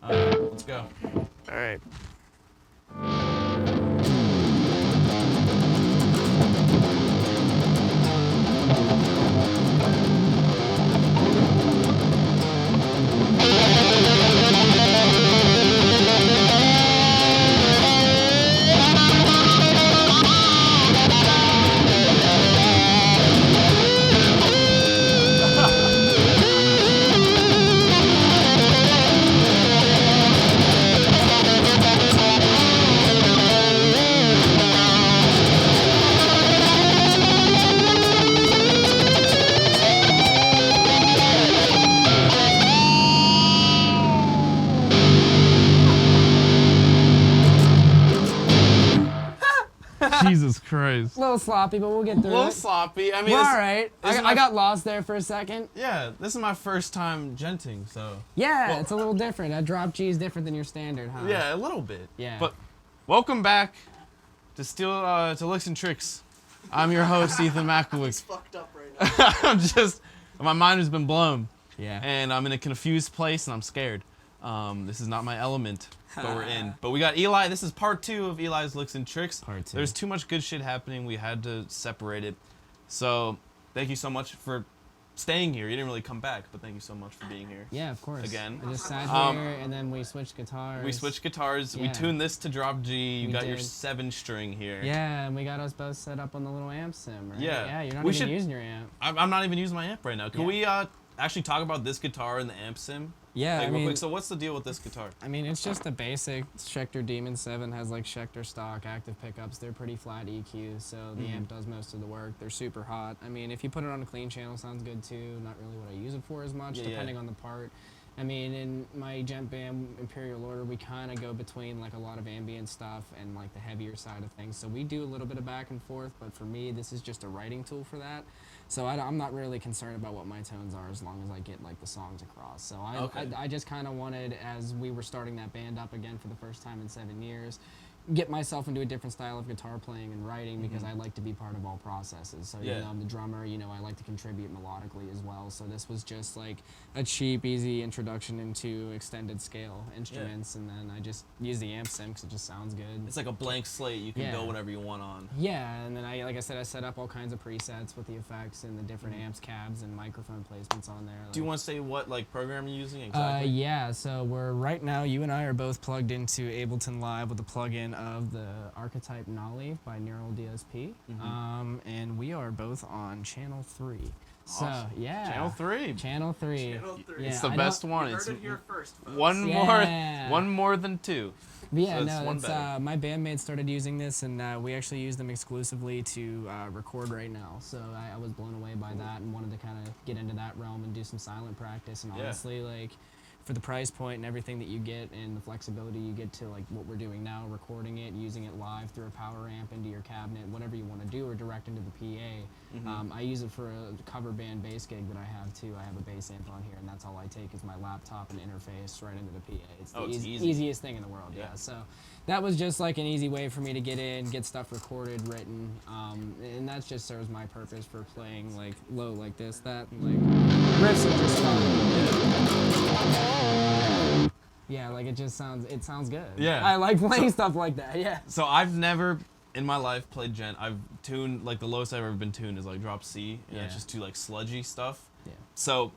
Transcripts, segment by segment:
Let's go. All right. Jesus Christ. A little sloppy, but we'll get through A little it. sloppy. I mean, We're all right. this is I got lost there for a second. Yeah, this is my first time genting, so. Yeah, Well- it's a little different. That drop G is different than your standard, huh? Yeah, a little bit. Yeah. But welcome back to Licks and Tricks. I'm your host, Ethan Mackowick. It's fucked up right now. My mind has been blown. Yeah. And I'm in a confused place and I'm scared. This is not my element, but we're in. But we got Eli. This is part 2 of Eli's Licks and Tricks. Part 2. There's too much good shit happening. We had to separate it. So thank you so much for staying here. You didn't really come back, but thank you so much for being here. Yeah, of course. Again. I just sat here and then we switched guitars. We switched guitars. We Yeah. tuned this to drop G. You We got your did. 7-string here. Yeah, and we got us both set up on the little amp sim, right? Yeah. Yeah, you're not We even should- using your amp. I'm not even using my amp right now. Can Yeah. we actually talk about this guitar and the amp sim? Yeah, Like, I real mean, quick. So what's the deal with this guitar? it's just a basic Schecter Demon 7 has like Schecter stock active pickups. They're pretty flat EQs, so the amp does most of the work. They're super hot. I mean, if you put it on a clean channel, sounds good too. Not really what I use it for as much, Yeah, depending yeah. on the part. I mean, in my gent band Imperial Order, we kind of go between like a lot of ambient stuff and like the heavier side of things. So we do a little bit of back and forth, but for me, this is just a writing tool for that. So I'm not really concerned about what my tones are as long as I get like the songs across. So I just kind of wanted, as we were starting that band up again for the first time in 7 years, get myself into a different style of guitar playing and writing because I like to be part of all processes. So, Yeah. you know, I'm the drummer, you know, I like to contribute melodically as well. So this was just like a cheap, easy introduction into extended scale instruments. And then I just use the amp sim because it just sounds good. It's like a blank slate. You can Yeah. go whatever you want on. Yeah, and then like I said, I set up all kinds of presets with the effects and the different amps, cabs, and microphone placements on there. Do you want to say what like program you're using exactly? Yeah, so we're right now, you and I are both plugged into Ableton Live with the plugin of the Archetype Nolly by Neural DSP. And we are both on channel 3. So, Awesome. yeah. Channel 3. Channel 3. Channel 3. Yeah, It's the I best don't- one. You It's heard it here first, folks. one Yeah. more than 2. But yeah, So it's no, one it's, better. my bandmates started using this, and we actually use them exclusively to record right now. So I was blown away by that and wanted to kind of get into that realm and do some silent practice. And Yeah. honestly, like, for the price point and everything that you get and the flexibility you get to like what we're doing now, recording it, using it live through a power amp into your cabinet, whatever you want to do, or direct into the PA. I use it for a cover band bass gig that I have too. I have a bass amp on here, and that's all I take is my laptop and interface right into the PA. It's the It's easy. easiest thing in the world. Yeah. So that was just like an easy way for me to get in, get stuff recorded, written, and that just serves my purpose for playing like low like this, that, and like riffs are just fun. Yeah, like it sounds good. Yeah. I like playing stuff like that. Yeah. So I've never in my life played gent. I've tuned like the lowest I've ever been tuned is like drop C, and it's Yeah. just too like sludgy stuff. Yeah. So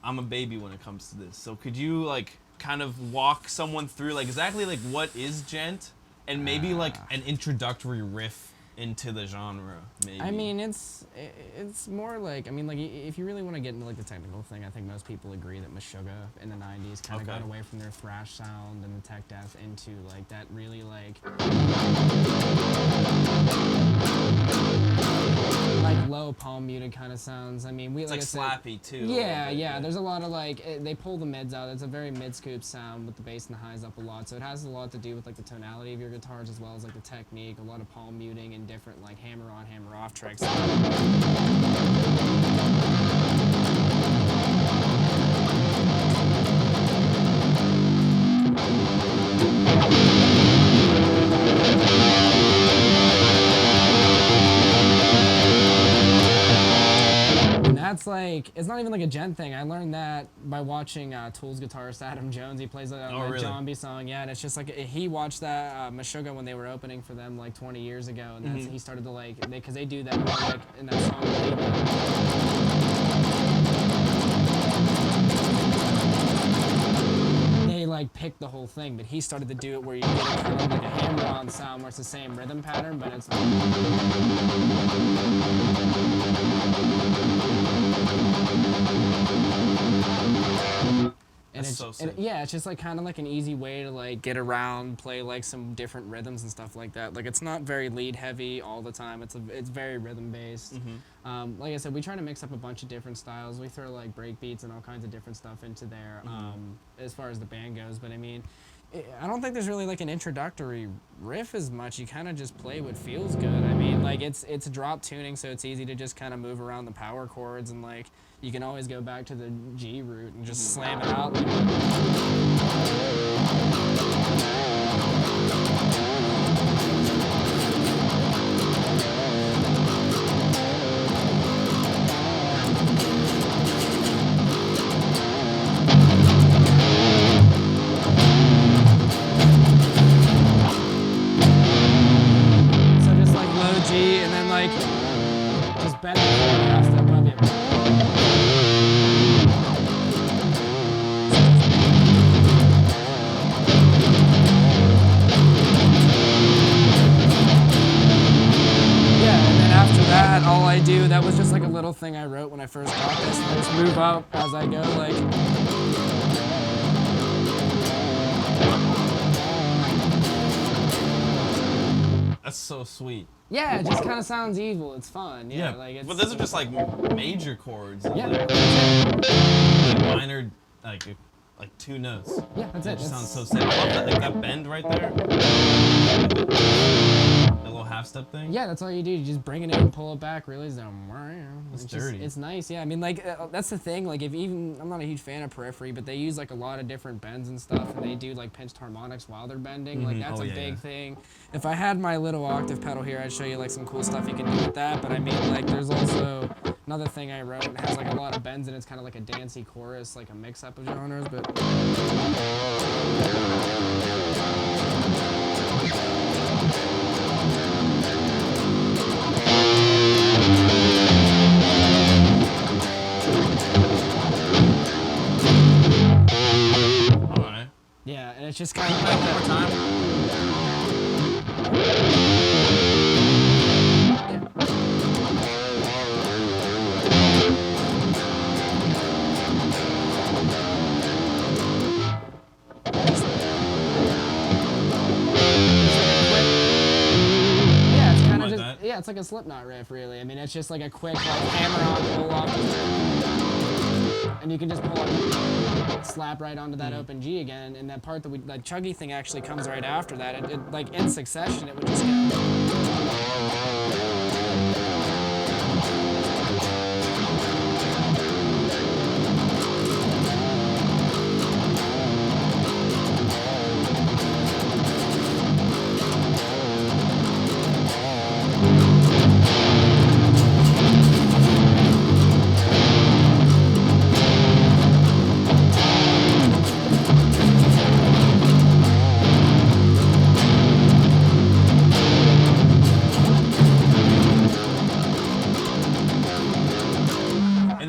I'm a baby when it comes to this. So could you like kind of walk someone through like exactly like what is gent and maybe like an introductory riff into the genre, maybe? I mean, it's more like, like if you really want to get into like the technical thing, I think most people agree that Meshuggah in the 90s kind of got away from their thrash sound and the tech death into like that really like low palm muted kind of sounds. I mean, it's like like I said, slappy too. a Yeah, little bit, yeah. There's a lot of like they pull the mids out. It's a very mid scoop sound with the bass and the highs up a lot. So it has a lot to do with like the tonality of your guitars as well as like the technique. A lot of palm muting and different like hammer on, hammer off tricks. And that's like like it's not even like a gent thing. I learned that by watching Tool's guitarist Adam Jones. He plays on the really? Zombie song, yeah. And it's just like he watched that Meshuggah when they were opening for them like 20 years ago, and that's he started to like because they do that like in that song. They like picked the whole thing, but he started to do it where you get kind of like a hammer-on sound where it's the same rhythm pattern, but it's and That's so sick. yeah, it's just like kind of like an easy way to like get around, play like some different rhythms and stuff like that. Like it's not very lead heavy all the time. It's very rhythm based. Like I said, we try to mix up a bunch of different styles. We throw like break beats and all kinds of different stuff into there as far as the band goes. But I mean, I don't think there's really like an introductory riff as much. You kind of just play what feels good. I mean, like it's drop tuning, so it's easy to just kind of move around the power chords, and like you can always go back to the G root and just slam it out. Like, so just like low G, and then like just bend the chord half step above it. All I do, that was just like a little thing I wrote when I first got this, and I just move up as I go, like. That's so sweet. Yeah, it just kind of sounds evil. It's fun. Yeah, like it's. But those are just like major chords. Yeah. Like minor, like 2 notes. Yeah, that's it. Just sounds so sick. I love that, like that bend right there. That little half step thing. Yeah, that's all you do. You just bring it in and pull it back. Realize that It's just, dirty. it's nice. Yeah, I mean, like that's the thing. Like, if even I'm not a huge fan of Periphery, but they use like a lot of different bends and stuff, and they do like pinched harmonics while they're bending. Like that's a big thing. If I had my little octave pedal here, I'd show you like some cool stuff you can do with that. But I mean, like there's also another thing I wrote. It has like a lot of bends, and it's kind of like a dancey chorus, like a mix-up of genres. But Alright. yeah, and it's just kind of Play one more time. yeah, it's kind of Like just that? yeah, it's like a Slipknot riff, really. I mean, it's just like a quick like hammer on, pull off, and you can just pull up, slap right onto that open G again, and that part that chuggy thing actually comes right after that. It like in succession, it would just go.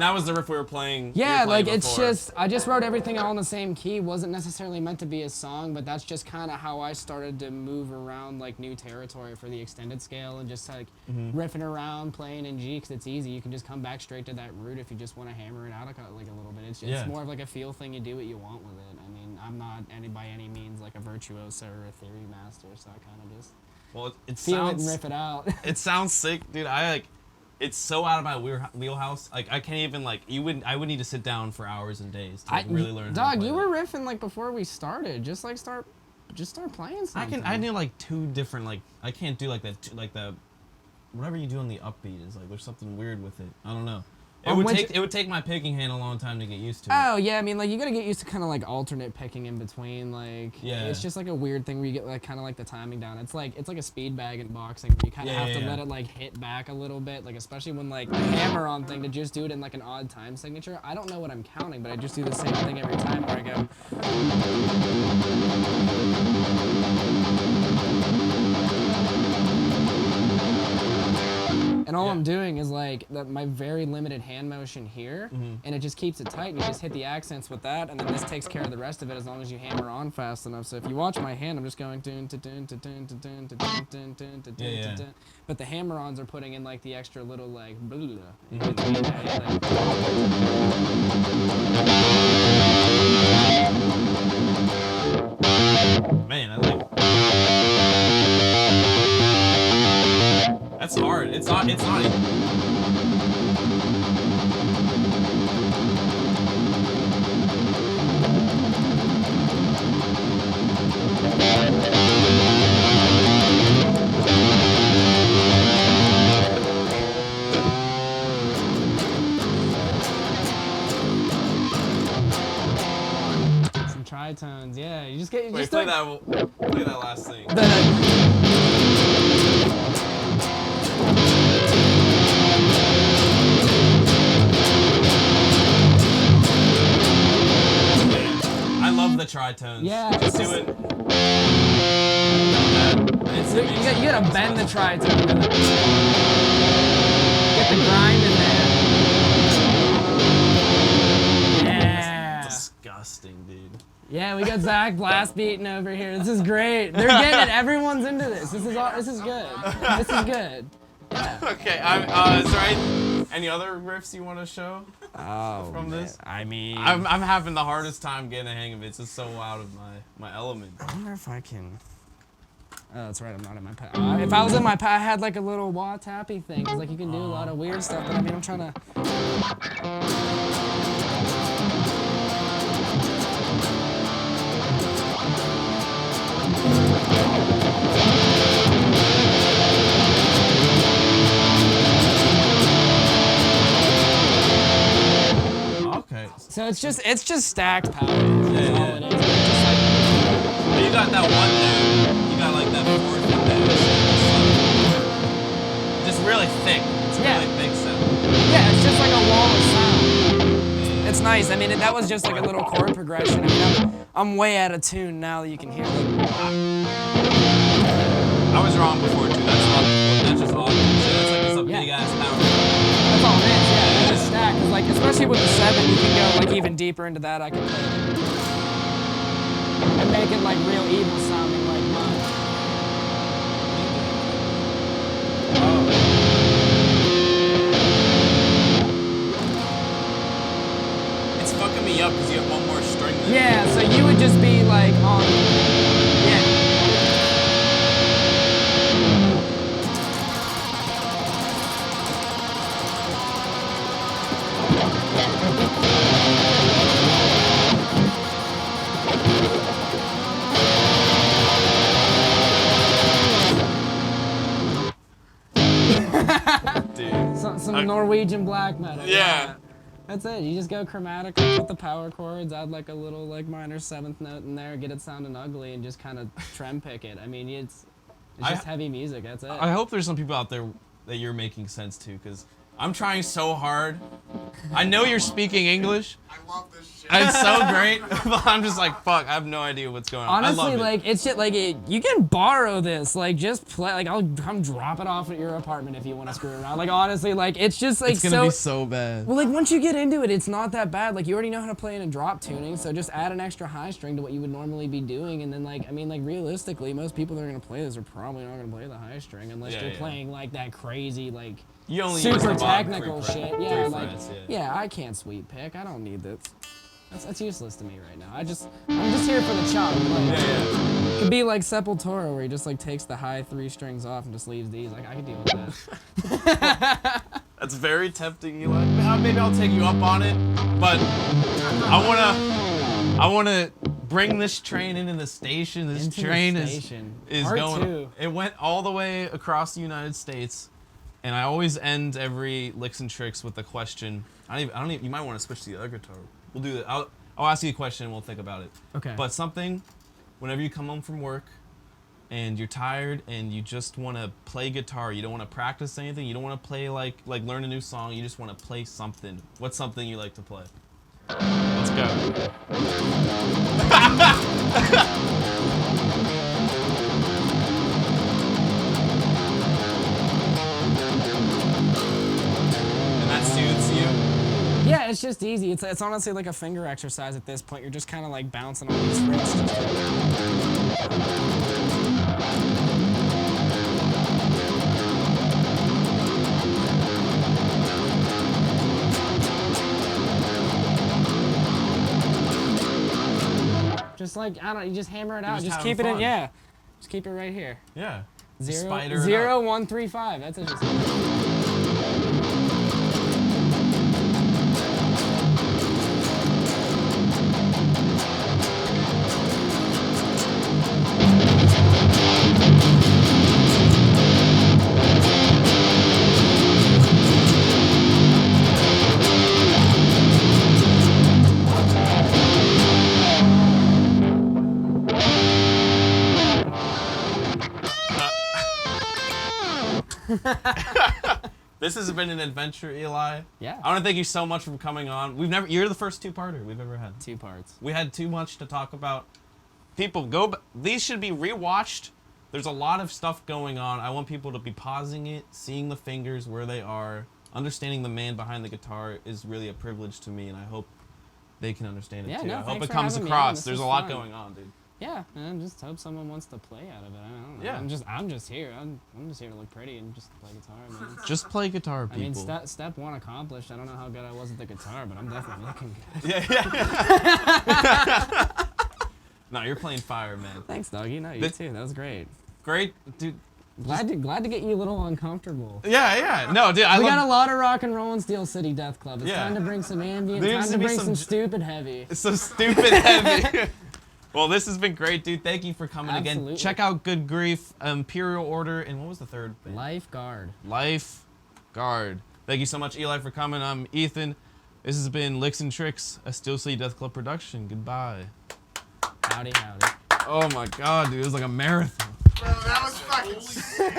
That was the riff we were playing. Yeah, like before. it's just I just wrote everything all in the same key. Wasn't necessarily meant to be a song, but that's just kind of how I started to move around like new territory for the extended scale, and just like riffing around, playing in G, because it's easy. You can just come back straight to that root if you just want to hammer it out like a little bit. It's more of like a feel thing. You do what you want with it. I mean, I'm not by any means like a virtuoso or a theory master, so I kind of just it feel sounds, it and riff it out. It sounds sick, dude. It's so out of my wheelhouse. Like I can't even like I would need to sit down for hours and days to really learn. Dog, how to play you it. were riffing like before we started. Just start playing something. I do like 2 different like I can't do like that like the whatever you do on the upbeat is like there's something weird with it. I don't know. It would take my picking hand a long time to get used to. Oh yeah, I mean like you gotta get used to kind of like alternate picking in between. Like Yeah. it's just like a weird thing where you get like kind of like the timing down. It's like a speed bag in boxing. Where you kind of have to let it like hit back a little bit. Like especially when like the hammer on thing to just do it in like an odd time signature. I don't know what I'm counting, but I just do the same thing every time where I go. And all I'm doing is like my very limited hand motion here, and it just keeps it tight, and you just hit the accents with that, and then this takes care of the rest of it as long as you hammer on fast enough. So if you watch my hand, I'm just going dun dun dun dun dun dun dun dun dun dun dun dun dun. But the hammer-ons are putting in like the extra little like blah, in between that, like. Man, I like. That's hard. It's not. Some tritones, yeah. You just get. Wait, play that last thing. I love the tritones. Yeah. Just do it. You gotta bend the tritone. Get the grind in there. Yeah. Disgusting, dude. Yeah, we got Zach blast beating over here. This is great. They're getting it. Everyone's into this. This is good. This is good. Yeah. Okay, is there any other riffs you want to show from this? I mean, I'm having the hardest time getting a hang of it. It's just so out of my element. I wonder if I can. Oh, that's right. I'm not in my pad. If I was in my pad, I had like a little wah tappy thing. Cause like you can do a lot of weird stuff. But I mean, I'm trying to. Okay. So it's just stacked power. Yeah. It is. It's just like, But you got that one there. You got like that fourth in there. It's just really thick. It's really thick sound. yeah, it's just like a wall of sound. It's nice. I mean, that was just like a little chord progression. I mean, I'm way out of tune now that you can hear. I was wrong before too. That's just awesome. So that's like this big ass power. That's all it is. Yeah, it's just stacked. Cause like, especially with the 7, you can go like even deeper into that. I can play it and make it like real evil sounding like mine. It's fucking me up because you have one more string there. Yeah, so you would just be like on. Yeah. Dude. Some Norwegian black metal. Yeah. That's it. You just go chromatic, put the power chords, add like a little like minor 7th note in there, get it sounding ugly, and just kind of trem pick it. I mean, it's just heavy music. That's it. I hope there's some people out there that you're making sense to, because I'm trying so hard. I know you're speaking English. I love this shit. It's so great, but I'm just like, fuck, I have no idea what's going on. Honestly, I love like it's just like you can borrow this. Like just play. Like I'll come drop it off at your apartment if you want to screw around. Like honestly, like it's just like it's gonna be so bad. Well, like once you get into it, it's not that bad. Like you already know how to play in a drop tuning, so just add an extra high string to what you would normally be doing, and then like I mean, like realistically, most people that are gonna play this are probably not gonna play the high string unless you're playing like that crazy like you only use super the bottom technical three shit. frets, Yeah, three like frets, yeah, I can't sweep pick. I don't need this. That's useless to me right now. I'm just here for the chop. Like, it could be like Sepultura, where he just like takes the high 3 strings off and just leaves these. Like I could deal with that. That's very tempting, Eli. Maybe I'll take you up on it, but I wanna bring this train into the station. This train is Part going. 2. It went all the way across the United States, And I always end every Licks and Tricks with a question. I don't even, you might want to switch to the other guitar. We'll do that. I'll ask you a question and we'll think about it. Okay. But something, whenever you come home from work and you're tired and you just want to play guitar, you don't want to practice anything, you don't want to play like learn a new song, you just want to play something. What's something you like to play? Let's go. Soothes you. Yeah, it's just easy. It's honestly like a finger exercise at this point. You're just kind of like bouncing on these frets. Just like, I don't know, you just hammer it out. Just keep it in, yeah. Just keep it right here. Yeah. 0, 1, 3, 5. That's it. This has been an adventure, Eli. Yeah. I want to thank you so much for coming on. You're the first two-parter we've ever had. 2 parts. We had too much to talk about. People, these should be rewatched. There's a lot of stuff going on. I want people to be pausing it, seeing the fingers where they are. Understanding the man behind the guitar is really a privilege to me, and I hope they can understand it too. No, I hope thanks it for comes having me on. across. This There's a was lot fun. going on, dude. Yeah, and I just hope someone wants to play out of it. I don't know. Yeah. I'm just here. I'm just here to look pretty and just play guitar, man. Just play guitar, people. I mean, step 1 accomplished. I don't know how good I was at the guitar, but I'm definitely looking good. Yeah. No, you're playing fire, man. Thanks, doggy. No, you too. That was great. Great, dude. Glad to get you a little uncomfortable. Yeah. No, dude. We got a lot of rock and roll in Steel City Death Club. It's Yeah. time to bring some ambient. There's Time to gonna be bring some some stupid heavy. It's so stupid heavy. Well, this has been great, dude. Thank you for coming Absolutely. again. Check out Good Grief, Imperial Order, and what was the third thing? Lifeguard. Lifeguard. Thank you so much, Eli, for coming. I'm Ethan. This has been Licks and Tricks, a Steel City Death Club production. Goodbye. Howdy, howdy. Oh my God, dude. It was like a marathon. Bro, that was fucking sick.